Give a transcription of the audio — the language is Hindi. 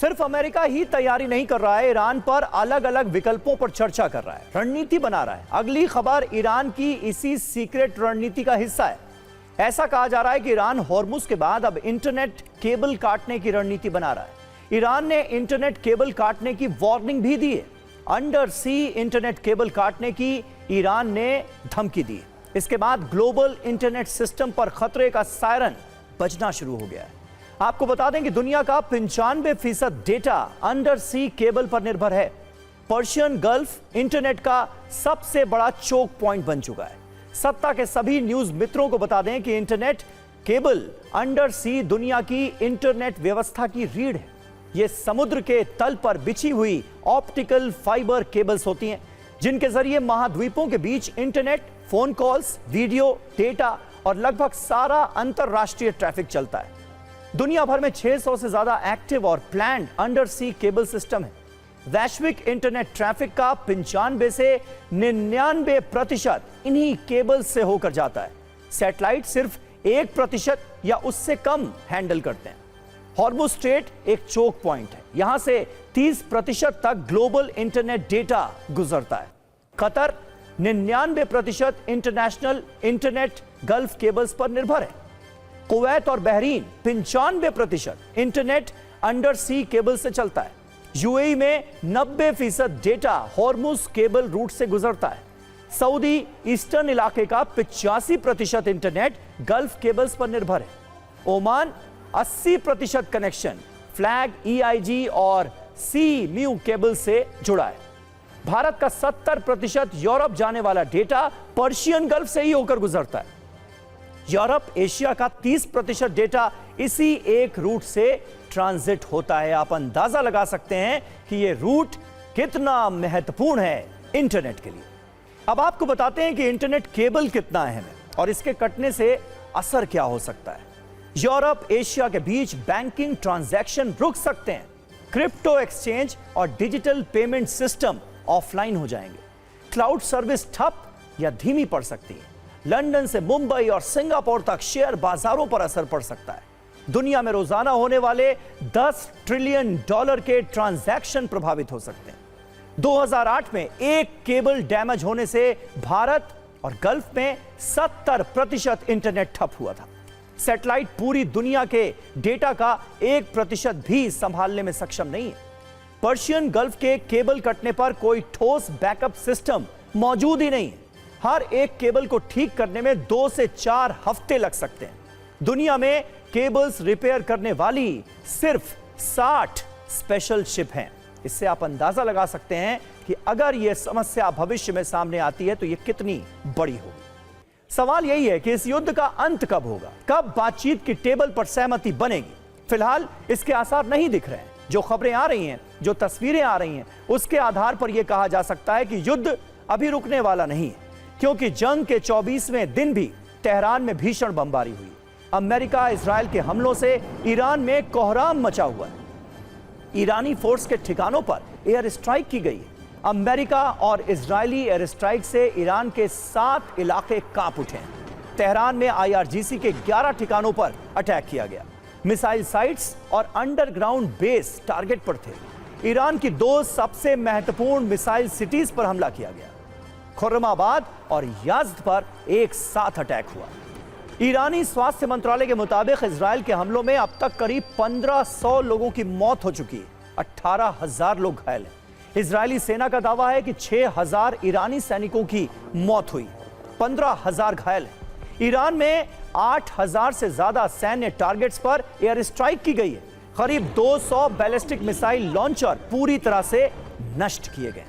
सिर्फ अमेरिका ही तैयारी नहीं कर रहा है, ईरान पर अलग अलग विकल्पों पर चर्चा कर रहा है, रणनीति बना रहा है। अगली खबर ईरान की इसी सीक्रेट रणनीति का हिस्सा है। ऐसा कहा जा रहा है कि ईरान हॉर्मुज के बाद अब इंटरनेट केबल काटने की रणनीति बना रहा है। ईरान ने इंटरनेट केबल काटने की वार्निंग भी दी है। अंडर सी इंटरनेट केबल काटने की ईरान ने धमकी दी। इसके बाद ग्लोबल इंटरनेट सिस्टम पर खतरे का सायरन बजना शुरू हो गया है। आपको बता दें कि दुनिया का 95% डेटा अंडर सी केबल पर निर्भर है। पर्शियन गल्फ इंटरनेट का सबसे बड़ा चोक पॉइंट बन चुका है। सत्ता के सभी न्यूज मित्रों को बता दें कि इंटरनेट केबल अंडर सी दुनिया की इंटरनेट व्यवस्था की रीढ़ है। यह समुद्र के तल पर बिछी हुई ऑप्टिकल फाइबर केबल्स होती हैं, जिनके जरिए महाद्वीपों के बीच internet, phone calls, video, data और लगभग सारा अंतरराष्ट्रीय ट्रैफिक चलता है। दुनिया भर में 600 से ज्यादा एक्टिव और planned under sea cable system है। वैश्विक इंटरनेट ट्रैफिक का 95 से 99% इन्हीं केबल से होकर जाता है। सैटेलाइट सिर्फ 1% या उससे कम हैंडल करते हैं। हॉर्मुज स्ट्रेट एक चोक पॉइंट है। यहां से 30% तक ग्लोबल इंटरनेट डेटा गुजरता है। Qatar 99% international internet gulf cables पर निर्भर है। कुवैत और Bahrain 95% internet under sea cable से चलता है। यूएई में 90% डेटा हॉर्मुज केबल रूट से गुजरता है। सऊदी ईस्टर्न इलाके का 85% इंटरनेट गल्फ केबल्स पर निर्भर है। ओमान 80% कनेक्शन फ्लैग, EIG और सी म्यू केबल से जुड़ा है। भारत का 70% यूरोप जाने वाला डेटा पर्शियन गल्फ से ही होकर गुजरता है। यूरोप एशिया का 30% डेटा इसी एक रूट से ट्रांजिट होता है। आप अंदाजा लगा सकते हैं कि यह रूट कितना महत्वपूर्ण है इंटरनेट के लिए। अब आपको बताते हैं कि इंटरनेट केबल कितना अहम है और इसके कटने से असर क्या हो सकता है। यूरोप एशिया के बीच बैंकिंग ट्रांजैक्शन रुक सकते हैं। क्रिप्टो एक्सचेंज और डिजिटल पेमेंट सिस्टम ऑफलाइन हो जाएंगे। क्लाउड सर्विस ठप या धीमी पड़ सकती है। लंदन से मुंबई और सिंगापुर तक शेयर बाजारों पर असर पड़ सकता है। दुनिया में रोजाना होने वाले $10 ट्रिलियन के ट्रांजैक्शन प्रभावित हो सकते हैं। 2008 में एक केबल डैमेज होने से भारत और गल्फ में 70% इंटरनेट ठप हुआ था। सैटेलाइट पूरी दुनिया के डेटा का 1% भी संभालने में सक्षम नहीं है। पर्शियन गल्फ के केबल कटने पर कोई ठोस बैकअप सिस्टम मौजूद ही नहीं है। हर एक केबल को ठीक करने में 2 से 4 हफ्ते लग सकते हैं। दुनिया में केबल्स रिपेयर करने वाली सिर्फ 60 स्पेशल शिप हैं। इससे आप अंदाजा लगा सकते हैं कि अगर यह समस्या भविष्य में सामने आती है तो यह कितनी बड़ी होगी। सवाल यही है कि इस युद्ध का अंत कब होगा, कब बातचीत की टेबल पर सहमति बनेगी। फिलहाल इसके आसार नहीं दिख रहे हैं। जो खबरें आ रही हैं, जो तस्वीरें आ रही हैं, उसके आधार पर यह कहा जा सकता है कि युद्ध अभी रुकने वाला नहीं है, क्योंकि जंग के 24वें दिन भी तेहरान में भीषण बमबारी हुई। अमेरिका इजराइल के हमलों से ईरान में कोहराम मचा हुआ है। ईरानी फोर्स के ठिकानों पर एयर स्ट्राइक की गई है। अमेरिका और इजरायली एयर स्ट्राइक से ईरान के 7 इलाके कांप उठे हैं। तेहरान में IRGC के 11 ठिकानों पर अटैक किया गया। मिसाइल साइट्स और अंडरग्राउंड बेस टारगेट पर थे। ईरान की 2 सबसे महत्वपूर्ण मिसाइल सिटीज पर हमला किया गया। खुर्रमाबाद और याज़्द पर एक साथ अटैक हुआ। ईरानी स्वास्थ्य मंत्रालय के मुताबिक इजराइल के हमलों में अब तक करीब 1500 लोगों की मौत हो चुकी है। 18,000 लोग घायल हैं। इजरायली सेना का दावा है कि 6,000 ईरानी सैनिकों की मौत हुई, 15,000 घायल हैं। ईरान में 8,000 से ज्यादा सैन्य टारगेट्स पर एयर स्ट्राइक की गई है। करीब 200 बैलिस्टिक मिसाइल लॉन्चर पूरी तरह से नष्ट किए गए।